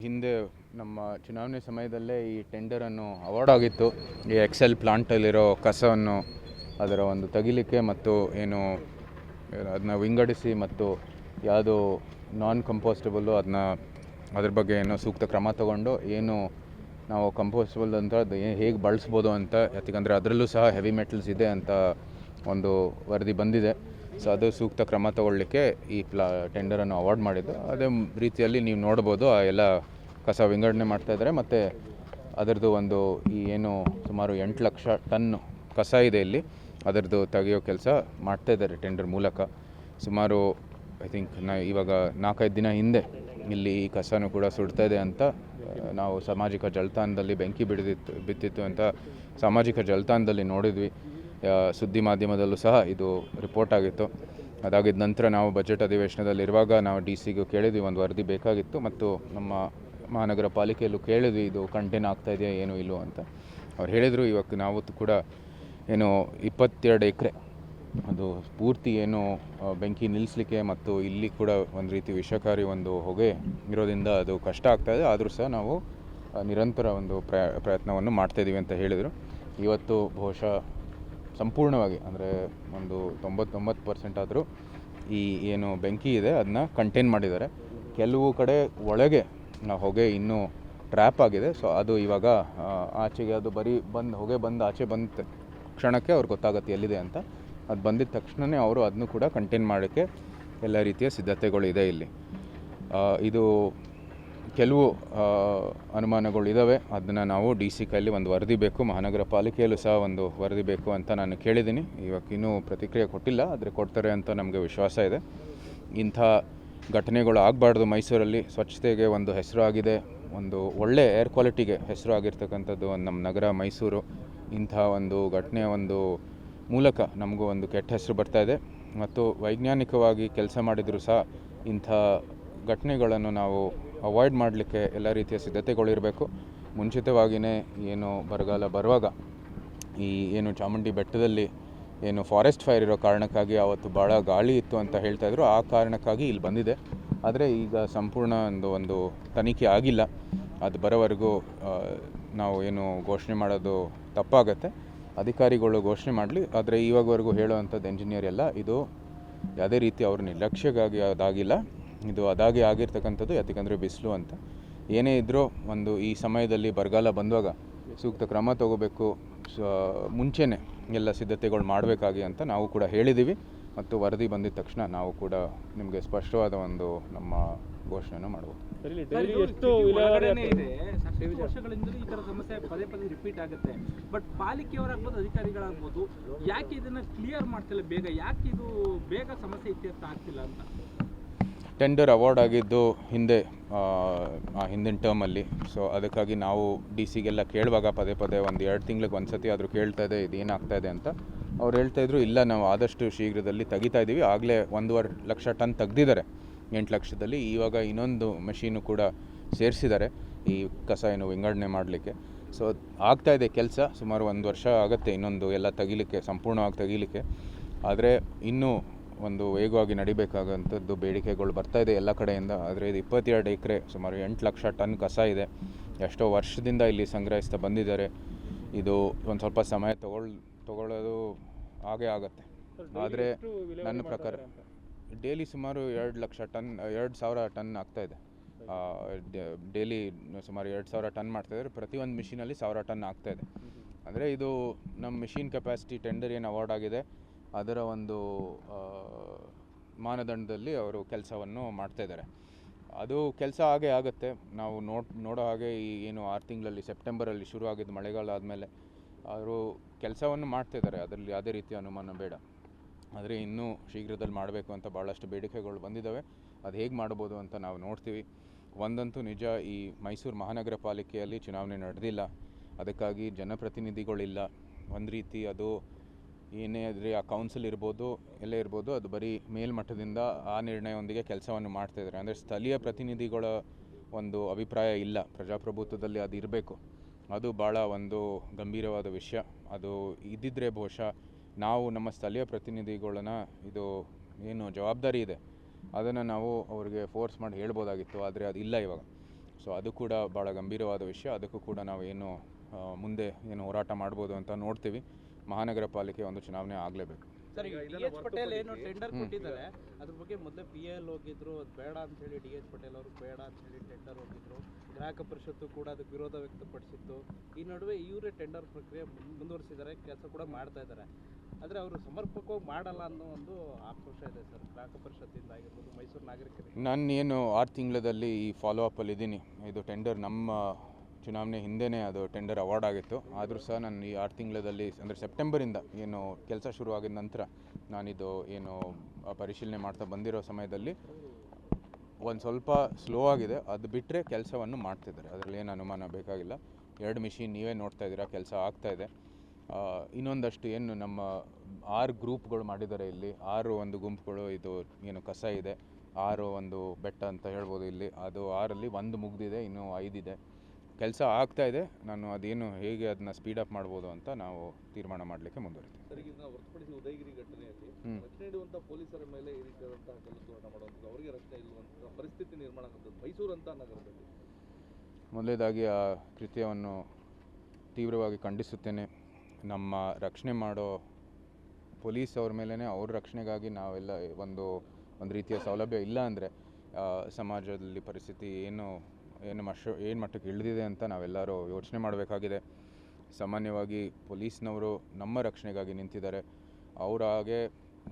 ಹಿಂದೆ ನಮ್ಮ ಚುನಾವಣೆ ಸಮಯದಲ್ಲೇ ಈ ಟೆಂಡರನ್ನು ಅವಾರ್ಡ್ ಆಗಿತ್ತು. ಈ ಎಕ್ಸೆಲ್ ಪ್ಲಾಂಟಲ್ಲಿರೋ ಕಸವನ್ನು ಅದರ ಒಂದು ತೆಗಿಲಿಕ್ಕೆ ಮತ್ತು ಏನು ಅದನ್ನ ವಿಂಗಡಿಸಿ ಮತ್ತು ಯಾವುದು ನಾನ್ ಕಂಪೋಸ್ಟಬಲ್ಲು ಅದ್ರ ಬಗ್ಗೆ ಏನೋ ಸೂಕ್ತ ಕ್ರಮ ತಗೊಂಡು ಏನು ನಾವು ಕಂಪೋಸ್ಟಬಲ್ ಅಂತ ಅದು ಹೇಗೆ ಬಳಸ್ಬೋದು ಅಂತ, ಯಾಕಂದರೆ ಅದರಲ್ಲೂ ಸಹ ಹೆವಿ ಮೆಟಲ್ಸ್ ಇದೆ ಅಂತ ಒಂದು ವರದಿ ಬಂದಿದೆ. ಸೊ ಅದು ಸೂಕ್ತ ಕ್ರಮ ತಗೊಳ್ಳಿಕ್ಕೆ ಈ ಟೆಂಡರನ್ನು ಅವಾರ್ಡ್ ಮಾಡಿದ್ದು. ಅದೇ ರೀತಿಯಲ್ಲಿ ನೀವು ನೋಡ್ಬೋದು, ಆ ಎಲ್ಲ ಕಸ ವಿಂಗಡಣೆ ಮಾಡ್ತಾಯಿದ್ದಾರೆ. ಮತ್ತು ಅದರದ್ದು ಒಂದು ಈ ಏನು ಸುಮಾರು 8 ಲಕ್ಷ ಟನ್ ಕಸ ಇದೆ ಇಲ್ಲಿ, ಅದರದ್ದು ತೆಗೆಯೋ ಕೆಲಸ ಮಾಡ್ತಾಯಿದ್ದಾರೆ ಟೆಂಡರ್ ಮೂಲಕ. ಸುಮಾರು ಐ ಥಿಂಕ್ ಇವಾಗ 4-5 ದಿನ ಹಿಂದೆ ಇಲ್ಲಿ ಈ ಕಸನೂ ಕೂಡ ಸುಡ್ತಾಯಿದೆ ಅಂತ ನಾವು ಸಾಮಾಜಿಕ ಜಾಲತಾಣದಲ್ಲಿ ಬೆಂಕಿ ಬಿತ್ತಿತ್ತು ಅಂತ ಸಾಮಾಜಿಕ ಜಾಲತಾಣದಲ್ಲಿ ನೋಡಿದ್ವಿ. ಸುದ್ದಿ ಮಾಧ್ಯಮದಲ್ಲೂ ಸಹ ಇದು ರಿಪೋರ್ಟ್ ಆಗಿತ್ತು. ಅದಾಗಿದ್ದ ನಂತರ ನಾವು ಬಜೆಟ್ ಅಧಿವೇಶನದಲ್ಲಿರುವಾಗ ನಾವು DC ಕೇಳಿದ್ವಿ, ಒಂದು ವರದಿ ಬೇಕಾಗಿತ್ತು. ಮತ್ತು ನಮ್ಮ ಮಹಾನಗರ ಪಾಲಿಕೆಯಲ್ಲೂ ಕೇಳಿದ್ವಿ, ಇದು ಕಂಟೇನ್ ಆಗ್ತಾಯಿದೆಯಾ ಏನು ಇಲ್ಲೋ ಅಂತ. ಅವ್ರು ಹೇಳಿದರು, ಇವಾಗ ನಾವು ಕೂಡ ಏನು 22 ಎಕರೆ ಅದು ಪೂರ್ತಿ ಏನು ಬೆಂಕಿ ನಿಲ್ಲಿಸಲಿಕ್ಕೆ ಮತ್ತು ಇಲ್ಲಿ ಕೂಡ ಒಂದು ರೀತಿ ವಿಷಕಾರಿ ಒಂದು ಹೊಗೆ ಇರೋದ್ರಿಂದ ಅದು ಕಷ್ಟ ಆಗ್ತಾಯಿದೆ. ಆದರೂ ಸಹ ನಾವು ನಿರಂತರ ಒಂದು ಪ್ರಯತ್ನವನ್ನು ಮಾಡ್ತಾಯಿದ್ದೀವಿ ಅಂತ ಹೇಳಿದರು. ಇವತ್ತು ಬಹುಶಃ ಸಂಪೂರ್ಣವಾಗಿ ಅಂದರೆ ಒಂದು 99% ಆದರೂ ಈ ಏನು ಬೆಂಕಿ ಇದೆ ಅದನ್ನ ಕಂಟೇನ್ ಮಾಡಿದ್ದಾರೆ. ಕೆಲವು ಕಡೆ ಒಳಗೆ ಹೊಗೆ ಇನ್ನೂ ಟ್ರ್ಯಾಪ್ ಆಗಿದೆ. ಸೊ ಅದು ಇವಾಗ ಆಚೆಗೆ ಅದು ಹೊಗೆ ಬಂದು ಆಚೆ ಬಂದ ಕ್ಷಣಕ್ಕೆ ಅವ್ರಿಗೆ ಗೊತ್ತಾಗುತ್ತೆ ಎಲ್ಲಿದೆ ಅಂತ. ಅದು ಬಂದಿದ್ದ ತಕ್ಷಣವೇ ಅವರು ಅದನ್ನು ಕೂಡ ಕಂಟೇನ್ ಮಾಡೋಕ್ಕೆ ಎಲ್ಲ ರೀತಿಯ ಸಿದ್ಧತೆಗಳು ಇದೆ ಇಲ್ಲಿ. ಇದು ಕೆಲವು ಅನುಮಾನಗಳು ಇದ್ದಾವೆ, ಅದನ್ನು ನಾವು DC ಕೈಲಿ ಒಂದು ವರದಿ ಬೇಕು, ಮಹಾನಗರ ಪಾಲಿಕೆಯಲ್ಲೂ ಸಹ ಒಂದು ವರದಿ ಬೇಕು ಅಂತ ನಾನು ಕೇಳಿದ್ದೀನಿ. ಇವಾಗ ಇನ್ನೂ ಪ್ರತಿಕ್ರಿಯೆ ಕೊಟ್ಟಿಲ್ಲ, ಆದರೆ ಕೊಡ್ತಾರೆ ಅಂತ ನಮಗೆ ವಿಶ್ವಾಸ ಇದೆ. ಇಂಥ ಘಟನೆಗಳು ಆಗಬಾರ್ದು. ಮೈಸೂರಲ್ಲಿ ಸ್ವಚ್ಛತೆಗೆ ಒಂದು ಹೆಸರು ಆಗಿದೆ, ಒಂದು ಒಳ್ಳೆ ಏರ್ ಕ್ವಾಲಿಟಿಗೆ ಹೆಸರು ಆಗಿರ್ತಕ್ಕಂಥದ್ದು ನಮ್ಮ ನಗರ ಮೈಸೂರು. ಇಂಥ ಒಂದು ಘಟನೆಯ ಒಂದು ಮೂಲಕ ನಮಗೂ ಒಂದು ಕೆಟ್ಟ ಹೆಸರು ಬರ್ತಾಯಿದೆ. ಮತ್ತು ವೈಜ್ಞಾನಿಕವಾಗಿ ಕೆಲಸ ಮಾಡಿದರೂ ಸಹ ಇಂಥ ಘಟನೆಗಳನ್ನು ನಾವು ಅವಾಯ್ಡ್ ಮಾಡಲಿಕ್ಕೆ ಎಲ್ಲ ರೀತಿಯ ಸಿದ್ಧತೆಗಳಿರಬೇಕು. ಮುಂಚಿತವಾಗಿಯೇ ಏನು ಬರಗಾಲ ಬರುವಾಗ ಈ ಏನು ಚಾಮುಂಡಿ ಬೆಟ್ಟದಲ್ಲಿ ಏನು ಫಾರೆಸ್ಟ್ ಫೈರ್ ಇರೋ ಕಾರಣಕ್ಕಾಗಿ ಆವತ್ತು ಭಾಳ ಗಾಳಿ ಇತ್ತು ಅಂತ ಹೇಳ್ತಾಯಿದ್ರು, ಆ ಕಾರಣಕ್ಕಾಗಿ ಇಲ್ಲಿ ಬಂದಿದೆ. ಆದರೆ ಈಗ ಸಂಪೂರ್ಣ ಒಂದು ತನಿಖೆ ಆಗಿಲ್ಲ. ಅದು ಬರೋವರೆಗೂ ನಾವು ಏನು ಘೋಷಣೆ ಮಾಡೋದು ತಪ್ಪಾಗತ್ತೆ. ಅಧಿಕಾರಿಗಳು ಘೋಷಣೆ ಮಾಡಲಿ. ಆದರೆ ಇವಾಗವರೆಗೂ ಹೇಳುವಂಥದ್ದು ಎಂಜಿನಿಯರ್ ಎಲ್ಲ ಇದು ಯಾವುದೇ ರೀತಿ ಅವ್ರ ನಿರ್ಲಕ್ಷ್ಯಕ್ಕಾಗಿ ಅದಾಗಿಲ್ಲ, ಇದು ಅದಾಗೆ ಆಗಿರ್ತಕ್ಕಂಥದ್ದು. ಯಾಕಂದರೆ ಬಿಸಿಲು ಅಂತ ಏನೇ ಇದ್ದರೂ ಒಂದು ಈ ಸಮಯದಲ್ಲಿ ಬರಗಾಲ ಬಂದಾಗ ಸೂಕ್ತ ಕ್ರಮ ತಗೋಬೇಕು, ಮುಂಚೆನೇ ಎಲ್ಲ ಸಿದ್ಧತೆಗಳು ಮಾಡಬೇಕಾಗಿ ಅಂತ ನಾವು ಕೂಡ ಹೇಳಿದ್ದೀವಿ. ಮತ್ತು ವರದಿ ಬಂದಿದ ತಕ್ಷಣ ನಾವು ಕೂಡ ನಿಮಗೆ ಸ್ಪಷ್ಟವಾದ ಒಂದು ನಮ್ಮ ಘೋಷಣೆಯನ್ನು ಮಾಡ್ಬೋದು. ವರ್ಷಗಳಿಂದಲೂ ಈ ಥರ ಸಮಸ್ಯೆ ಪದೇ ರಿಪೀಟ್ ಆಗುತ್ತೆ. ಬಟ್ ಪಾಲಿಕೆಯವರಾಗ್ಬೋದು, ಅಧಿಕಾರಿಗಳಾಗ್ಬೋದು, ಯಾಕೆ ಇದನ್ನು ಕ್ಲಿಯರ್ ಮಾಡ್ತಿಲ್ಲ ಬೇಗ? ಯಾಕೆ ಇದು ಬೇಗ ಸಮಸ್ಯೆ ಇತ್ಯರ್ಥ ಆಗ್ತಿಲ್ಲ ಅಂತ? ಟೆಂಡರ್ ಅವಾರ್ಡ್ ಆಗಿದ್ದು ಹಿಂದಿನ ಟರ್ಮಲ್ಲಿ. ಸೊ ಅದಕ್ಕಾಗಿ ನಾವು DCಗೆಲ್ಲ ಕೇಳುವಾಗ ಪದೇ ಒಂದು 2 ತಿಂಗಳಿಗೆ ಒಂದು ಸತಿ ಆದರೂ ಕೇಳ್ತಾಯಿದೆ, ಇದು ಏನಾಗ್ತಾಯಿದೆ ಅಂತ. ಅವ್ರು ಹೇಳ್ತಾಯಿದ್ರು, ಇಲ್ಲ ನಾವು ಆದಷ್ಟು ಶೀಘ್ರದಲ್ಲಿ ತೆಗಿತಾ ಇದ್ದೀವಿ. ಆಗಲೇ 1.5 ಲಕ್ಷ ಟನ್ ತೆಗ್ದಿದ್ದಾರೆ 8 ಲಕ್ಷದಲ್ಲಿ. ಇವಾಗ ಇನ್ನೊಂದು ಮೆಷೀನು ಕೂಡ ಸೇರಿಸಿದ್ದಾರೆ ಈ ಕಸ ಏನು ವಿಂಗಡಣೆ ಮಾಡಲಿಕ್ಕೆ. ಸೊ ಆಗ್ತಾಯಿದೆ ಕೆಲಸ. ಸುಮಾರು 1 ವರ್ಷ ಆಗುತ್ತೆ ಇನ್ನೊಂದು ಎಲ್ಲ ತೆಗಿಲಿಕ್ಕೆ, ಸಂಪೂರ್ಣವಾಗಿ ತೆಗಿಲಿಕ್ಕೆ. ಆದರೆ ಇನ್ನೂ ಒಂದು ವೇಗವಾಗಿ ನಡಿಬೇಕಾದಂಥದ್ದು ಬೇಡಿಕೆಗಳು ಬರ್ತಾಯಿದೆ ಎಲ್ಲ ಕಡೆಯಿಂದ. ಆದರೆ ಇದು 22 ಎಕರೆ ಸುಮಾರು 8 ಲಕ್ಷ ಟನ್ ಕಸ ಇದೆ. ಎಷ್ಟೋ ವರ್ಷದಿಂದ ಇಲ್ಲಿ ಸಂಗ್ರಹಿಸ್ತಾ ಬಂದಿದ್ದಾರೆ. ಇದು ಒಂದು ಸ್ವಲ್ಪ ಸಮಯ ತಗೊಳ್ಳೋದು ಹಾಗೇ ಆಗುತ್ತೆ. ಆದರೆ ನನ್ನ ಪ್ರಕಾರ ಡೈಲಿ ಸುಮಾರು 2,000 ಟನ್ ಆಗ್ತಾಯಿದೆ. ಡೈಲಿ ಸುಮಾರು 2,000 ಟನ್ ಮಾಡ್ತಾಯಿದ್ದಾರೆ. ಪ್ರತಿಯೊಂದು ಮಿಷಿನಲ್ಲಿ 1,000 ಟನ್ ಆಗ್ತಾಯಿದೆ. ಅಂದರೆ ಇದು ನಮ್ಮ ಮಿಷಿನ್ ಕೆಪಾಸಿಟಿ ಟೆಂಡರ್ ಏನು ಅವಾರ್ಡ್ ಆಗಿದೆ ಅದರ ಒಂದು ಮಾನದಂಡದಲ್ಲಿ ಅವರು ಕೆಲಸವನ್ನು ಮಾಡ್ತಾಯಿದ್ದಾರೆ. ಅದು ಕೆಲಸ ಹಾಗೇ ಆಗುತ್ತೆ. ನಾವು ನೋಡೋ ಹಾಗೆ ಈ ಏನು 6 ತಿಂಗಳಲ್ಲಿ ಸೆಪ್ಟೆಂಬರಲ್ಲಿ ಶುರುವಾಗಿದ್ದು ಮಳೆಗಾಲ ಆದಮೇಲೆ ಅವರು ಕೆಲಸವನ್ನು ಮಾಡ್ತಾಯಿದ್ದಾರೆ. ಅದರಲ್ಲಿ ಯಾವುದೇ ರೀತಿಯ ಅನುಮಾನ ಬೇಡ. ಆದರೆ ಇನ್ನೂ ಶೀಘ್ರದಲ್ಲಿ ಮಾಡಬೇಕು ಅಂತ ಭಾಳಷ್ಟು ಬೇಡಿಕೆಗಳು ಬಂದಿದ್ದಾವೆ. ಅದು ಹೇಗೆ ಮಾಡ್ಬೋದು ಅಂತ ನಾವು ನೋಡ್ತೀವಿ. ಒಂದಂತೂ ನಿಜ, ಈ ಮೈಸೂರು ಮಹಾನಗರ ಪಾಲಿಕೆಯಲ್ಲಿ ಚುನಾವಣೆ ನಡೆದಿಲ್ಲ. ಅದಕ್ಕಾಗಿ ಜನಪ್ರತಿನಿಧಿಗಳಿಲ್ಲ. ಒಂದು ರೀತಿ ಅದು ಏನೇ ಆದರೆ ಆ ಕೌನ್ಸಿಲ್ ಇರ್ಬೋದು, ಎಲ್ಲೇ ಇರ್ಬೋದು, ಅದು ಬರೀ ಮೇಲ್ಮಟ್ಟದಿಂದ ಆ ನಿರ್ಣಯದೊಂದಿಗೆ ಕೆಲಸವನ್ನು ಮಾಡ್ತಾಯಿದ್ದಾರೆ. ಅಂದರೆ ಸ್ಥಳೀಯ ಪ್ರತಿನಿಧಿಗಳ ಒಂದು ಅಭಿಪ್ರಾಯ ಇಲ್ಲ. ಪ್ರಜಾಪ್ರಭುತ್ವದಲ್ಲಿ ಅದು ಇರಬೇಕು. ಅದು ಭಾಳ ಒಂದು ಗಂಭೀರವಾದ ವಿಷಯ. ಅದು ಇದ್ದಿದ್ದರೆ ಬಹುಶಃ ನಾವು ನಮ್ಮ ಸ್ಥಳೀಯ ಪ್ರತಿನಿಧಿಗಳನ್ನ ಇದು ಏನು ಜವಾಬ್ದಾರಿ ಇದೆ ಅದನ್ನು ನಾವು ಅವ್ರಿಗೆ ಫೋರ್ಸ್ ಮಾಡಿ ಹೇಳ್ಬೋದಾಗಿತ್ತು. ಆದರೆ ಅದಿಲ್ಲ ಇವಾಗ. ಸೊ ಅದು ಕೂಡ ಭಾಳ ಗಂಭೀರವಾದ ವಿಷಯ. ಅದಕ್ಕೂ ಕೂಡ ನಾವು ಮುಂದೆ ಹೋರಾಟ ಮಾಡ್ಬೋದು ಅಂತ ನೋಡ್ತೀವಿ. ಮಹಾನಗರ ಪಾಲಿಕೆ ಒಂದು ಚುನಾವಣೆ ಆಗಲೇಬೇಕು. ಸರ್, ಡಿ.ಎಚ್. ಪಟೇಲ್ ಏನು ಟೆಂಡರ್ ಕೊಟ್ಟಿದ್ದಾರೆ, ಅದ್ರ ಬಗ್ಗೆ ಮೊದಲೇ PL ಹೋಗಿದ್ರು, ಅದು ಬೇಡ ಅಂತ ಹೇಳಿ ಡಿ.ಎಚ್. ಪಟೇಲ್ ಅವರು ಬೇಡ ಅಂತ ಹೇಳಿ ಟೆಂಡರ್ ಹೋಗಿದ್ರು. ಗ್ರಾಹಕ ಪರಿಷತ್ತು ಕೂಡ ಅದಕ್ಕೆ ವಿರೋಧ ವ್ಯಕ್ತಪಡಿಸಿತ್ತು. ಈ ನಡುವೆ ಇವರೇ ಟೆಂಡರ್ ಪ್ರಕ್ರಿಯೆ ಮುಂದುವರಿಸಿದ್ದಾರೆ, ಕೆಲಸ ಕೂಡ ಮಾಡ್ತಾ ಇದ್ದಾರೆ. ಆದರೆ ಅವರು ಸಮರ್ಪಕವಾಗಿ ಮಾಡಲ್ಲ ಅನ್ನೋ ಒಂದು ಆಕ್ರೋಶ ಇದೆ ಸರ್, ಗ್ರಾಹಕ ಪರಿಷತ್ತಿಂದ ಆಗಿರ್ಬೋದು, ಮೈಸೂರು ನಾಗರಿಕರಿಗೆ. ನಾನು 6 ತಿಂಗಳಲ್ಲಿ ಈ ಫಾಲೋ ಅಪ್ಪಲ್ಲಿ ಇದ್ದೀನಿ. ಇದು ಟೆಂಡರ್ ನಮ್ಮ ಚುನಾವಣೆ ಹಿಂದೆಯೇ ಅದು ಟೆಂಡರ್ ಅವಾರ್ಡ್ ಆಗಿತ್ತು. ಆದರೂ ಸಹ ನಾನು ಈ 6 ತಿಂಗಳಲ್ಲಿ ಅಂದರೆ ಸೆಪ್ಟೆಂಬರಿಂದ ಕೆಲಸ ಶುರುವಾಗಿದ ನಂತರ ನಾನಿದು ಪರಿಶೀಲನೆ ಮಾಡ್ತಾ ಬಂದಿರೋ ಸಮಯದಲ್ಲಿ ಒಂದು ಸ್ವಲ್ಪ ಸ್ಲೋ ಆಗಿದೆ. ಅದು ಬಿಟ್ಟರೆ ಕೆಲಸವನ್ನು ಮಾಡ್ತಿದ್ದಾರೆ, ಅದರಲ್ಲಿ ಏನು ಅನುಮಾನ ಬೇಕಾಗಿಲ್ಲ. 2 ಮಿಷಿನ್ ನೀವೇ ನೋಡ್ತಾ ಇದ್ದೀರಾ, ಕೆಲಸ ಆಗ್ತಾಯಿದೆ. ಇನ್ನೊಂದಷ್ಟು ನಮ್ಮ 6 ಗ್ರೂಪ್ಗಳು ಮಾಡಿದ್ದಾರೆ ಇಲ್ಲಿ. 6 ಒಂದು ಗುಂಪುಗಳು, ಇದು ಕಸ ಇದೆ 6 ಒಂದು ಬೆಟ್ಟ ಅಂತ ಹೇಳ್ಬೋದು ಇಲ್ಲಿ. ಅದು 6ರಲ್ಲಿ 1 ಮುಗ್ದಿದೆ, ಇನ್ನೂ 5 ಇದೆ. ಕೆಲಸ ಆಗ್ತಾಯಿದೆ. ನಾನು ಹೇಗೆ ಅದನ್ನ ಸ್ಪೀಡಪ್ ಮಾಡ್ಬೋದು ಅಂತ ನಾವು ತೀರ್ಮಾನ ಮಾಡಲಿಕ್ಕೆ ಮುಂದುವರಿತೀವಿ. ಸರ್, ಇದನ್ನ ಹೊರತುಪಡಿಸಿ ಉದಯಗಿರಿ ಘಟನೆಯಲ್ಲಿ ರಕ್ಷಣೆ ನೀಡುವಂಥ ಪೊಲೀಸರ ಮೇಲೆ ಈ ರೀತಿಯಾದಂತಹ ಕಲ್ಲುತೂರಣ ಮಾಡುವಂಥದ್ದು, ಅವರಿಗೆ ರಕ್ಷಣೆ ಇಲ್ಲುವಂಥ ಪರಿಸ್ಥಿತಿ ನಿರ್ಮಾಣ ಆಗುತ್ತದೆ ಮೈಸೂರು ಅಂತ ನಗರದಲ್ಲಿ. ಮೊದಲನೇದಾಗಿ ಆ ಕೃತ್ಯವನ್ನು ತೀವ್ರವಾಗಿ ಖಂಡಿಸುತ್ತೇನೆ. ನಮ್ಮ ರಕ್ಷಣೆ ಮಾಡೋ ಪೊಲೀಸ್ ಅವ್ರ ಮೇಲೇ ಅವ್ರ ರಕ್ಷಣೆಗಾಗಿ ನಾವೆಲ್ಲ ಒಂದು ರೀತಿಯ ಸೌಲಭ್ಯ ಇಲ್ಲ ಅಂದರೆ ಸಮಾಜದಲ್ಲಿ ಪರಿಸ್ಥಿತಿ ಏನು ಮಟ್ಟಕ್ಕೆ ಇಳಿದಿದೆ ಅಂತ ನಾವೆಲ್ಲರೂ ಯೋಚನೆ ಮಾಡಬೇಕಾಗಿದೆ. ಸಾಮಾನ್ಯವಾಗಿ ಪೊಲೀಸ್ನವರು ನಮ್ಮ ರಕ್ಷಣೆಗಾಗಿ ನಿಂತಿದ್ದಾರೆ. ಅವರ ಹಾಗೆ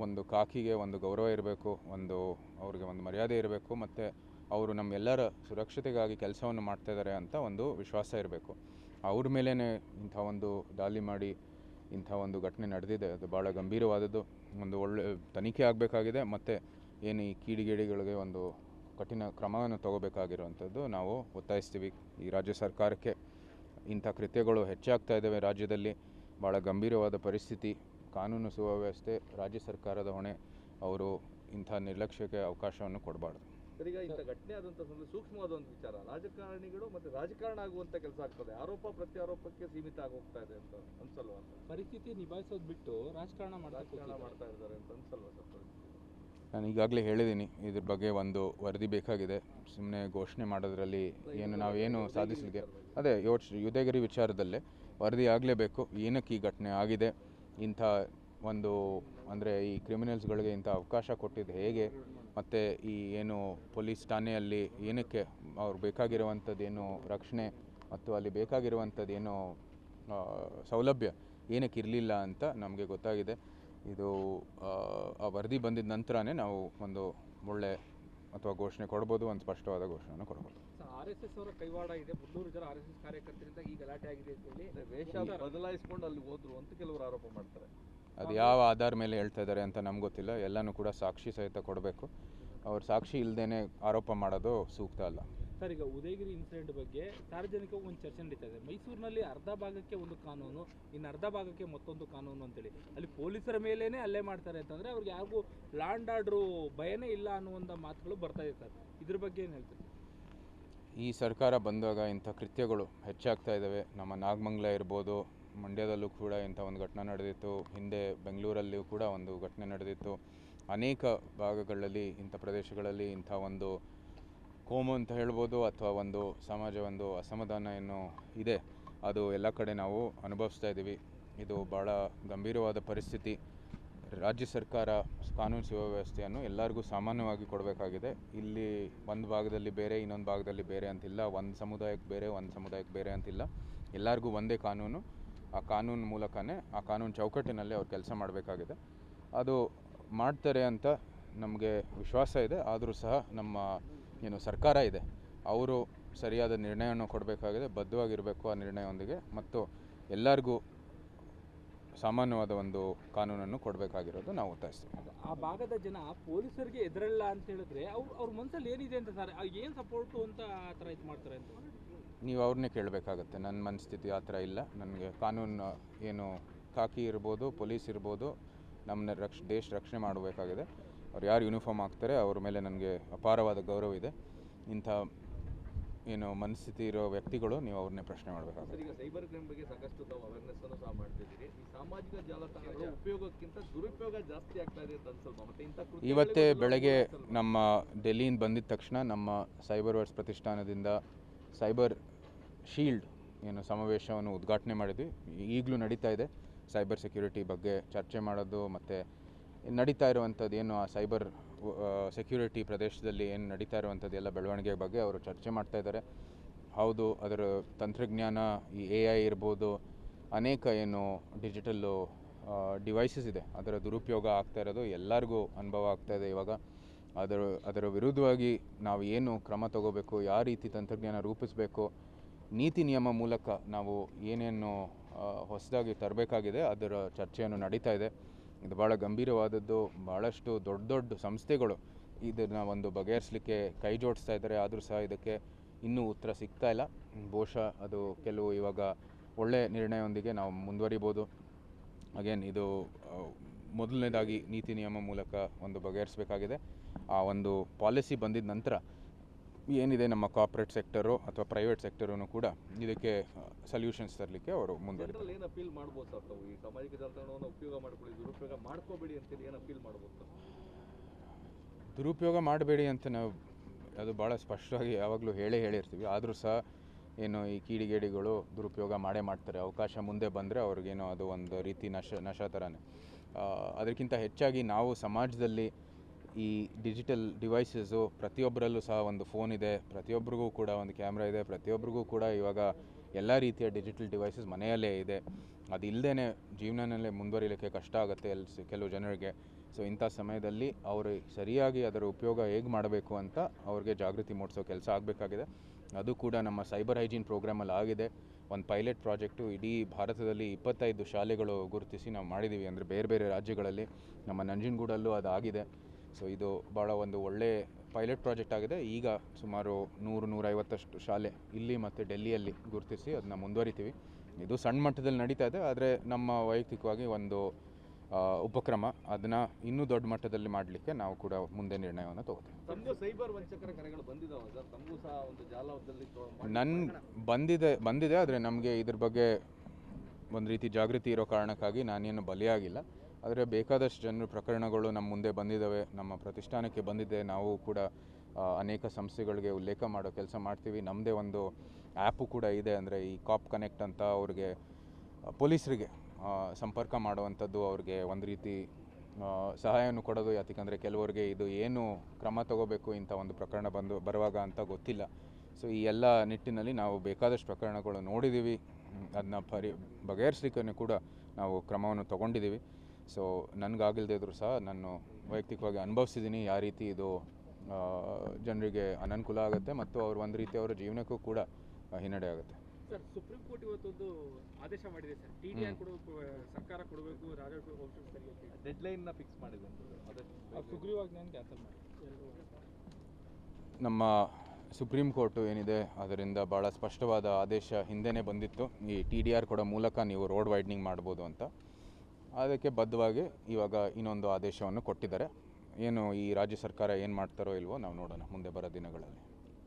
ಒಂದು ಕಾಕಿಗೆ ಒಂದು ಗೌರವ ಇರಬೇಕು, ಅವ್ರಿಗೆ ಒಂದು ಮರ್ಯಾದೆ ಇರಬೇಕು, ಮತ್ತು ಅವರು ನಮ್ಮೆಲ್ಲರ ಸುರಕ್ಷತೆಗಾಗಿ ಕೆಲಸವನ್ನು ಮಾಡ್ತಾಯಿದ್ದಾರೆ ಅಂತ ಒಂದು ವಿಶ್ವಾಸ ಇರಬೇಕು. ಅವ್ರ ಮೇಲೇ ಇಂಥ ಒಂದು ದಾಳಿ ಮಾಡಿ ಇಂಥ ಒಂದು ಘಟನೆ ನಡೆದಿದೆ. ಅದು ಭಾಳ ಗಂಭೀರವಾದದ್ದು. ಒಂದು ಒಳ್ಳೆ ತನಿಖೆ ಆಗಬೇಕಾಗಿದೆ, ಮತ್ತು ಈ ಕಿಡಿಗೇಡಿಗಳಿಗೆ ಒಂದು ಕಠಿಣ ಕ್ರಮವನ್ನು ತಗೋಬೇಕಾಗಿರುವಂಥದ್ದು ನಾವು ಒತ್ತಾಯಿಸ್ತೀವಿ ಈ ರಾಜ್ಯ ಸರ್ಕಾರಕ್ಕೆ. ಇಂಥ ಕೃತ್ಯಗಳು ಹೆಚ್ಚಾಗ್ತಾ ಇದ್ದಾವೆ ರಾಜ್ಯದಲ್ಲಿ. ಭಾಳ ಗಂಭೀರವಾದ ಪರಿಸ್ಥಿತಿ. ಕಾನೂನು ಸುವ್ಯವಸ್ಥೆ ರಾಜ್ಯ ಸರ್ಕಾರದ ಹೊಣೆ. ಅವರು ಇಂಥ ನಿರ್ಲಕ್ಷ್ಯಕ್ಕೆ ಅವಕಾಶವನ್ನು ಕೊಡಬಾರ್ದು. ಸರಿಗ ಇಂಥ ಘಟನೆ ಆದಂಥ ಸೂಕ್ಷ್ಮವಾದ ಒಂದು ವಿಚಾರ. ರಾಜಕಾರಣಿಗಳು ಮತ್ತು ರಾಜಕಾರಣ ಆಗುವಂಥ ಕೆಲಸ ಆಗ್ತದೆ, ಆರೋಪ ಪ್ರತ್ಯಾರೋಪಕ್ಕೆ ಸೀಮಿತ ಆಗಿ ಹೋಗ್ತಾ ಇದೆ ಅಂತ ಅನ್ಸಲ್ವಾ? ಅಂತ ಪರಿಸ್ಥಿತಿ ನಿಭಾಯಿಸೋದು ಬಿಟ್ಟು ರಾಜಕಾರಣ ಮಾಡ್ತಾ ಇದ್ದಾರೆ ಅಂತ ಅನ್ಸಲ್ವಾ ಸರ್ ಪರಿಸ್ಥಿತಿ? ನಾನು ಈಗಾಗಲೇ ಹೇಳಿದ್ದೀನಿ, ಇದ್ರ ಬಗ್ಗೆ ಒಂದು ವರದಿ ಬೇಕಾಗಿದೆ. ಸುಮ್ಮನೆ ಘೋಷಣೆ ಮಾಡೋದ್ರಲ್ಲಿ ನಾವೇನು ಸಾಧಿಸಲಿಕ್ಕೆ ಅದೇ ಉದಯಗಿರಿ ವಿಚಾರದಲ್ಲೇ ವರದಿ ಆಗಲೇಬೇಕು. ಏನಕ್ಕೆ ಈ ಘಟನೆ ಆಗಿದೆ, ಇಂಥ ಒಂದು ಅಂದರೆ ಈ ಕ್ರಿಮಿನಲ್ಸ್ಗಳಿಗೆ ಇಂಥ ಅವಕಾಶ ಕೊಟ್ಟಿದ್ದು ಹೇಗೆ, ಮತ್ತು ಈ ಪೊಲೀಸ್ ಠಾಣೆಯಲ್ಲಿ ಏನಕ್ಕೆ ಅವ್ರು ಬೇಕಾಗಿರುವಂಥದ್ದೇನು ರಕ್ಷಣೆ ಮತ್ತು ಅಲ್ಲಿ ಬೇಕಾಗಿರುವಂಥದ್ದೇನು ಸೌಲಭ್ಯ ಏನಕ್ಕೆ ಇರಲಿಲ್ಲ ಅಂತ ನಮಗೆ ಗೊತ್ತಾಗಿದೆ. ಇದು ಆ ವರದಿ ಬಂದಿದ ನಂತರನೇ ನಾವು ಒಂದು ಒಳ್ಳೆ ಅಥವಾ ಘೋಷಣೆ ಕೊಡ್ಬೋದು, ಒಂದು ಸ್ಪಷ್ಟವಾದ ಘೋಷಣೆಯನ್ನು ಕೊಡ್ಬೋದು. RSS ಅವರ ಕೈವಾಡ ಇದೆ, 300 ಜನ RSS ಕಾರ್ಯಕರ್ತರಿಂದ ಈ ಗಲಾಟೆ ಆಗಿದೆ ಅಂತ ಹೇಳಿ ವೇಷ ಬದಲಾಯಿಸ್ಕೊಂಡು ಅಲ್ಲಿ ಹೋದ್ರು ಅಂತ ಕೆಲವರು ಆರೋಪ ಮಾಡ್ತಾರೆ. ಅದು ಯಾವ ಆಧಾರ ಮೇಲೆ ಹೇಳ್ತಾ ಇದ್ದಾರೆ ಅಂತ ನಮ್ಗೆ ಗೊತ್ತಿಲ್ಲ. ಎಲ್ಲನೂ ಕೂಡ ಸಾಕ್ಷಿ ಸಹಿತ ಕೊಡಬೇಕು. ಅವ್ರು ಸಾಕ್ಷಿ ಇಲ್ಲದೇ ಆರೋಪ ಮಾಡೋದು ಸೂಕ್ತ ಅಲ್ಲ. ಸರ್, ಈಗ ಉದಯಗಿರಿ ಇನ್ಸಿಡೆಂಟ್ ಬಗ್ಗೆ ಸಾರ್ವಜನಿಕವಾಗಿ ಒಂದು ಚರ್ಚೆ ನಡೀತಾ ಇದೆ. ಮೈಸೂರಿನಲ್ಲಿ ಅರ್ಧ ಭಾಗಕ್ಕೆ ಒಂದು ಕಾನೂನು, ಇನ್ನು ಅರ್ಧ ಭಾಗಕ್ಕೆ ಮತ್ತೊಂದು ಕಾನೂನು ಅಂತೇಳಿ ಅಲ್ಲಿ ಪೊಲೀಸರ ಮೇಲೇ ಹಲ್ಲೆ ಮಾಡ್ತಾರೆ ಅಂತಂದರೆ ಅವ್ರಿಗೆ ಯಾರಿಗೂ ಲ್ಯಾಂಡ್ ಆರ್ಡ್ರು ಭಯನೇ ಇಲ್ಲ ಅನ್ನುವಂಥ ಮಾತುಗಳು ಬರ್ತಾ ಇದೆ ಸರ್. ಇದ್ರ ಬಗ್ಗೆ ಏನು ಹೇಳ್ತಾರೆ? ಈ ಸರ್ಕಾರ ಬಂದಾಗ ಇಂಥ ಕೃತ್ಯಗಳು ಹೆಚ್ಚಾಗ್ತಾ ಇದ್ದಾವೆ. ನಮ್ಮ ನಾಗಮಂಗಲ ಇರ್ಬೋದು, ಮಂಡ್ಯದಲ್ಲೂ ಕೂಡ ಇಂಥ ಒಂದು ಘಟನೆ ನಡೆದಿತ್ತು. ಹಿಂದೆ ಬೆಂಗಳೂರಲ್ಲಿಯೂ ಕೂಡ ಒಂದು ಘಟನೆ ನಡೆದಿತ್ತು. ಅನೇಕ ಭಾಗಗಳಲ್ಲಿ ಇಂಥ ಪ್ರದೇಶಗಳಲ್ಲಿ ಇಂಥ ಒಂದು ಕೋಮು ಅಂತ ಹೇಳ್ಬೋದು, ಅಥವಾ ಒಂದು ಸಮಾಜ ಒಂದು ಅಸಮಾಧಾನ ಏನು ಇದೆ ಅದು ಎಲ್ಲ ಕಡೆ ನಾವು ಅನುಭವಿಸ್ತಾ ಇದ್ದೀವಿ. ಇದು ಭಾಳ ಗಂಭೀರವಾದ ಪರಿಸ್ಥಿತಿ. ರಾಜ್ಯ ಸರ್ಕಾರ ಕಾನೂನು ಸುವ್ಯವಸ್ಥೆಯನ್ನು ಎಲ್ಲರಿಗೂ ಸಾಮಾನ್ಯವಾಗಿ ಕೊಡಬೇಕಾಗಿದೆ. ಇಲ್ಲಿ ಒಂದು ಭಾಗದಲ್ಲಿ ಬೇರೆ, ಇನ್ನೊಂದು ಭಾಗದಲ್ಲಿ ಬೇರೆ ಅಂತಿಲ್ಲ. ಒಂದು ಸಮುದಾಯಕ್ಕೆ ಬೇರೆ, ಒಂದು ಸಮುದಾಯಕ್ಕೆ ಬೇರೆ ಅಂತಿಲ್ಲ. ಎಲ್ಲರಿಗೂ ಒಂದೇ ಕಾನೂನು. ಆ ಕಾನೂನು ಮೂಲಕನೇ, ಆ ಕಾನೂನು ಚೌಕಟ್ಟಿನಲ್ಲಿ ಅವ್ರು ಕೆಲಸ ಮಾಡಬೇಕಾಗಿದೆ. ಅದು ಮಾಡ್ತಾರೆ ಅಂತ ನಮಗೆ ವಿಶ್ವಾಸ ಇದೆ. ಆದರೂ ಸಹ ನಮ್ಮ ಸರ್ಕಾರ ಇದೆ, ಅವರು ಸರಿಯಾದ ನಿರ್ಣಯವನ್ನು ಕೊಡಬೇಕಾಗಿದೆ. ಬದ್ಧವಾಗಿರಬೇಕು ಆ ನಿರ್ಣಯದೊಂದಿಗೆ, ಮತ್ತು ಎಲ್ಲರಿಗೂ ಸಾಮಾನ್ಯವಾದ ಒಂದು ಕಾನೂನನ್ನು ಕೊಡಬೇಕಾಗಿರೋದು ನಾವು ಒತ್ತಾಯಿಸ್ತೀವಿ. ಆ ಭಾಗದ ಜನ ಪೊಲೀಸರಿಗೆ ಎದುರಲ್ಲ ಅಂತ ಹೇಳಿದ್ರೆ ಅವ್ರ ಮನಸ್ಸಲ್ಲಿ ಏನಿದೆ ಅಂತ ಸರ್, ಏನು ಸಪೋರ್ಟು ಅಂತ ಆ ಥರ ಇದು ಮಾಡ್ತಾರೆ ಅಂತ ನೀವು ಅವ್ರನ್ನೇ ಕೇಳಬೇಕಾಗತ್ತೆ. ನನ್ನ ಮನಸ್ಥಿತಿ ಆ ಥರ ಇಲ್ಲ. ನನಗೆ ಕಾನೂನು ಕಾಕಿ ಇರ್ಬೋದು, ಪೊಲೀಸ್ ಇರ್ಬೋದು, ನಮ್ಮ ದೇಶ ರಕ್ಷಣೆ ಮಾಡಬೇಕಾಗಿದೆ. ಅವ್ರು ಯಾರು ಯೂನಿಫಾರ್ಮ್ ಹಾಕ್ತಾರೆ ಅವ್ರ ಮೇಲೆ ನನಗೆ ಅಪಾರವಾದ ಗೌರವ ಇದೆ. ಇಂಥ ಮನಸ್ಥಿತಿ ಇರೋ ವ್ಯಕ್ತಿಗಳು ನೀವು ಅವ್ರನ್ನೇ ಪ್ರಶ್ನೆ ಮಾಡಬೇಕಾಗುತ್ತೆ. ಈಗ ಸೈಬರ್ ಕ್ರೈಮ್ ಬಗ್ಗೆ ಸಾಕಷ್ಟು ತಾವು ಅವೇರ್ನೆಸ್ ಅನ್ನು ಸಹ ಮಾಡ್ತಿದ್ದೀರಿ. ಈ ಸಾಮಾಜಿಕ ಜಾಲತಾಣಗಳ ಉಪಯೋಗಕ್ಕಿಂತ ದುರುಪಯೋಗ ಜಾಸ್ತಿ ಆಗ್ತಾ ಇದೆ ಅಂತ ಅನ್ಸಲ್ವಾ? ಮತ್ತೆ ಇಂಥ ಇವತ್ತೇ ಬೆಳಗ್ಗೆ ನಮ್ಮ ಡೆಲ್ಲಿಯಿಂದ ಬಂದಿದ್ದ ತಕ್ಷಣ ನಮ್ಮ ಸೈಬರ್ ವರ್ಸ್ ಪ್ರತಿಷ್ಠಾನದಿಂದ ಸೈಬರ್ ಶೀಲ್ಡ್ ಏನು ಸಮಾವೇಶವನ್ನು ಉದ್ಘಾಟನೆ ಮಾಡಿದ್ವಿ. ಈಗಲೂ ನಡೀತಾ ಇದೆ. ಸೈಬರ್ ಸೆಕ್ಯೂರಿಟಿ ಬಗ್ಗೆ ಚರ್ಚೆ ಮಾಡೋದು ಮತ್ತು ನಡೀತಾ ಇರುವಂಥದ್ದು ಏನು ಆ ಸೈಬರ್ ಸೆಕ್ಯೂರಿಟಿ ಪ್ರದೇಶದಲ್ಲಿ ಏನು ನಡೀತಾ ಇರುವಂಥದ್ದು ಎಲ್ಲ ಬೆಳವಣಿಗೆ ಬಗ್ಗೆ ಅವರು ಚರ್ಚೆ ಮಾಡ್ತಾ ಇದ್ದಾರೆ. ಹೌದು, ಅದರ ತಂತ್ರಜ್ಞಾನ ಈ AI ಇರ್ಬೋದು, ಅನೇಕ ಏನು ಡಿಜಿಟಲ್ಲು ಡಿವೈಸಸ್ ಇದೆ, ಅದರ ದುರುಪಯೋಗ ಆಗ್ತಾ ಇರೋದು ಎಲ್ಲರಿಗೂ ಅನುಭವ ಆಗ್ತಾ ಇದೆ ಇವಾಗ. ಅದರ ವಿರುದ್ಧವಾಗಿ ನಾವು ಏನು ಕ್ರಮ ತಗೋಬೇಕು, ಯಾವ ರೀತಿ ತಂತ್ರಜ್ಞಾನ ರೂಪಿಸಬೇಕು, ನೀತಿ ನಿಯಮ ಮೂಲಕ ನಾವು ಏನೇನು ಹೊಸದಾಗಿ ತರಬೇಕಾಗಿದೆ ಅದರ ಚರ್ಚೆಯನ್ನು ನಡೀತಾ ಇದೆ. ಇದು ಭಾಳ ಗಂಭೀರವಾದದ್ದು. ಭಾಳಷ್ಟು ದೊಡ್ಡ ದೊಡ್ಡ ಸಂಸ್ಥೆಗಳು ಇದನ್ನು ಒಂದು ಬಗೆಹರಿಸಲಿಕ್ಕೆ ಕೈ ಜೋಡಿಸ್ತಾ ಇದ್ದಾರೆ. ಆದರೂ ಸಹ ಇದಕ್ಕೆ ಇನ್ನೂ ಉತ್ತರ ಸಿಗ್ತಾ ಇಲ್ಲ. ಬಹುಶಃ ಅದು ಕೆಲವು ಇವಾಗ ಒಳ್ಳೆಯ ನಿರ್ಣಯದೊಂದಿಗೆ ನಾವು ಮುಂದುವರಿಬೋದು. ಅಗೇನ್ ಇದು ಮೊದಲನೇದಾಗಿ ನೀತಿ ನಿಯಮ ಮೂಲಕ ಒಂದು ಬಗೆಹರಿಸಬೇಕಾಗಿದೆ. ಆ ಒಂದು ಪಾಲಿಸಿ ಬಂದಿದ ನಂತರ ಏನಿದೆ ನಮ್ಮ ಕಾರ್ಪೊರೇಟ್ ಸೆಕ್ಟರು ಅಥವಾ ಪ್ರೈವೇಟ್ ಸೆಕ್ಟರೂ ಕೂಡ ಇದಕ್ಕೆ ಸೊಲ್ಯೂಷನ್ಸ್ ತರಲಿಕ್ಕೆ ಅವರು ಮುಂದುವರಿತಾರೆ. ಏನು ಅಪೀಲ್ ಮಾಡ್ಬೋದು ಸರ್ ತಾವು? ಈ ಸಾಮಾಜಿಕ ಜಾಲತಾಣವನ್ನು ಉಪಯೋಗ ಮಾಡ್ಕೊಳ್ಳಿ, ದುರುಪಯೋಗ ಮಾಡ್ಕೋಬೇಡಿ ಅಂತೇಳಿ ಏನು ಅಪೀಲ್ ಮಾಡ್ಬೋದು ಸರ್? ದುರುಪಯೋಗ ಮಾಡಬೇಡಿ ಅಂತ ನಾವು ಅದು ಭಾಳ ಸ್ಪಷ್ಟವಾಗಿ ಯಾವಾಗಲೂ ಹೇಳಿರ್ತೀವಿ. ಆದರೂ ಸಹ ಏನು ಈ ಕಿಡಿಗೇಡಿಗಳು ದುರುಪಯೋಗ ಮಾಡೇ ಮಾಡ್ತಾರೆ. ಅವಕಾಶ ಮುಂದೆ ಬಂದರೆ ಅವ್ರಿಗೇನೋ ಅದು ಒಂದು ರೀತಿ ನಶ ಥರನೇ. ಅದಕ್ಕಿಂತ ಹೆಚ್ಚಾಗಿ ನಾವು ಸಮಾಜದಲ್ಲಿ ಈ ಡಿಜಿಟಲ್ ಡಿವೈಸಸ್ಸು ಪ್ರತಿಯೊಬ್ಬರಲ್ಲೂ ಸಹ ಒಂದು ಫೋನ್ ಇದೆ, ಪ್ರತಿಯೊಬ್ಬರಿಗೂ ಕೂಡ ಒಂದು ಕ್ಯಾಮ್ರಾ ಇದೆ, ಪ್ರತಿಯೊಬ್ಬರಿಗೂ ಕೂಡ ಇವಾಗ ಎಲ್ಲ ರೀತಿಯ ಡಿಜಿಟಲ್ ಡಿವೈಸಸ್ ಮನೆಯಲ್ಲೇ ಇದೆ. ಅದು ಇಲ್ಲದೇ ಜೀವನದಲ್ಲೇ ಮುಂದುವರಿಲಿಕ್ಕೆ ಕಷ್ಟ ಆಗುತ್ತೆ ಕೆಲವು ಜನರಿಗೆ. ಸೊ ಇಂಥ ಸಮಯದಲ್ಲಿ ಅವರು ಸರಿಯಾಗಿ ಅದರ ಉಪಯೋಗ ಹೇಗೆ ಮಾಡಬೇಕು ಅಂತ ಅವ್ರಿಗೆ ಜಾಗೃತಿ ಮೂಡಿಸೋ ಕೆಲಸ ಆಗಬೇಕಾಗಿದೆ. ಅದು ಕೂಡ ನಮ್ಮ ಸೈಬರ್ ಹೈಜೀನ್ ಪ್ರೋಗ್ರಾಮಲ್ಲಿ ಆಗಿದೆ. ಒಂದು ಪೈಲಟ್ ಪ್ರಾಜೆಕ್ಟು ಇಡೀ ಭಾರತದಲ್ಲಿ 25 ಶಾಲೆಗಳು ಗುರುತಿಸಿ ನಾವು ಮಾಡಿದ್ದೀವಿ. ಅಂದರೆ ಬೇರೆ ಬೇರೆ ರಾಜ್ಯಗಳಲ್ಲಿ, ನಮ್ಮ ನಂಜನಗೂಡಲ್ಲೂ ಅದು ಆಗಿದೆ. ಸೊ ಇದು ಭಾಳ ಒಂದು ಒಳ್ಳೆ ಪೈಲಟ್ ಪ್ರಾಜೆಕ್ಟ್ ಆಗಿದೆ. ಈಗ ಸುಮಾರು 100-150 ಶಾಲೆ ಇಲ್ಲಿ ಮತ್ತು ಡೆಲ್ಲಿಯಲ್ಲಿ ಗುರುತಿಸಿ ಅದನ್ನ ಮುಂದುವರಿತೀವಿ. ಇದು ಸಣ್ಣ ಮಟ್ಟದಲ್ಲಿ ನಡೀತಾ ಇದೆ. ಆದರೆ ನಮ್ಮ ವೈಯಕ್ತಿಕವಾಗಿ ಒಂದು ಉಪಕ್ರಮ ಅದನ್ನು ಇನ್ನೂ ದೊಡ್ಡ ಮಟ್ಟದಲ್ಲಿ ಮಾಡಲಿಕ್ಕೆ ನಾವು ಕೂಡ ಮುಂದೆ ನಿರ್ಣಯವನ್ನು ತಗೋತೀವಿ. ತಮಗೂ ಸೈಬರ್ ವಂಚಕರ ಕರೆಗಳು ಬಂದಿದ್ದಾವೆ ಸರ್? ತಮಗೂ ಸಹ ಒಂದು ಜಾಲದಲ್ಲಿ ಬಂದಿದೆ. ಆದರೆ ನಮಗೆ ಇದ್ರ ಬಗ್ಗೆ ಒಂದು ರೀತಿ ಜಾಗೃತಿ ಇರೋ ಕಾರಣಕ್ಕಾಗಿ ನಾನೇನು ಬಲಿಯಾಗಿಲ್ಲ. ಆದರೆ ಬೇಕಾದಷ್ಟು ಜನರು ಪ್ರಕರಣಗಳು ನಮ್ಮ ಮುಂದೆ ಬಂದಿದ್ದಾವೆ, ನಮ್ಮ ಪ್ರತಿಷ್ಠಾನಕ್ಕೆ ಬಂದಿದೆ. ನಾವು ಕೂಡ ಅನೇಕ ಸಂಸ್ಥೆಗಳಿಗೆ ಉಲ್ಲೇಖ ಮಾಡೋ ಕೆಲಸ ಮಾಡ್ತೀವಿ. ನಮ್ಮದೇ ಒಂದು ಆ್ಯಪು ಕೂಡ ಇದೆ. ಅಂದರೆ ಈ ಕಾಪ್ ಕನೆಕ್ಟ್ ಅಂತ ಅವ್ರಿಗೆ ಪೊಲೀಸರಿಗೆ ಸಂಪರ್ಕ ಮಾಡುವಂಥದ್ದು, ಅವ್ರಿಗೆ ಒಂದು ರೀತಿ ಸಹಾಯವನ್ನು ಕೊಡೋದು. ಯಾಕಂದರೆ ಕೆಲವರಿಗೆ ಇದು ಏನು ಕ್ರಮ ತಗೋಬೇಕು ಇಂಥ ಒಂದು ಪ್ರಕರಣ ಬರುವಾಗ ಅಂತ ಗೊತ್ತಿಲ್ಲ. ಸೊ ಈ ಎಲ್ಲ ನಿಟ್ಟಿನಲ್ಲಿ ನಾವು ಬೇಕಾದಷ್ಟು ಪ್ರಕರಣಗಳು ನೋಡಿದ್ದೀವಿ. ಅದನ್ನ ಬಗೆಹರಿಸಲಿಕ್ಕೆ ಕೂಡ ನಾವು ಕ್ರಮವನ್ನು ತೊಗೊಂಡಿದ್ದೀವಿ. ಸೊ ನನಗಾಗಿಲ್ಲದೆ ಇದ್ದರೂ ಸಹ ನಾನು ವೈಯಕ್ತಿಕವಾಗಿ ಅನುಭವಿಸಿದ್ದೀನಿ ಯಾವ ರೀತಿ ಇದು ಜನರಿಗೆ ಅನನುಕೂಲ ಆಗುತ್ತೆ ಮತ್ತು ಅವ್ರ ಒಂದು ರೀತಿ ಅವರ ಜೀವನಕ್ಕೂ ಕೂಡ ಹಿನ್ನಡೆ ಆಗುತ್ತೆ. ಸರ್, ಸುಪ್ರೀಂ ಕೋರ್ಟ್ ಇವತ್ತೊಂದು ಆದೇಶ ಮಾಡಿದೆ ಸರ್. TDR ಸರ್ಕಾರ ಕೊಡಬೇಕು, ಡೆಡ್ಲೈನ್ನ ಫಿಕ್ಸ್ ಮಾಡಿದೆ. ಸುಗ್ರೀವಾಜ್ಞೆಯನ್ನು ಕ್ಯಾನ್ಸಲ್ ಮಾಡಿ. ನಮ್ಮ ಸುಪ್ರೀಂ ಕೋರ್ಟು ಏನಿದೆ ಅದರಿಂದ ಭಾಳ ಸ್ಪಷ್ಟವಾದ ಆದೇಶ ಹಿಂದೆನೇ ಬಂದಿತ್ತು. ಈ TDR ಕೊಡೋ ಮೂಲಕ ನೀವು ರೋಡ್ ವೈಡ್ನಿಂಗ್ ಮಾಡ್ಬೋದು ಅಂತ. ಅದಕ್ಕೆ ಬದ್ಧವಾಗಿ ಇವಾಗ ಇನ್ನೊಂದು ಆದೇಶವನ್ನು ಕೊಟ್ಟಿದ್ದಾರೆ. ಏನು ಈ ರಾಜ್ಯ ಸರ್ಕಾರ ಏನು ಮಾಡ್ತಾರೋ ಇಲ್ವೋ ನಾವು ನೋಡೋಣ ಮುಂದೆ ಬರೋ ದಿನಗಳಲ್ಲಿ.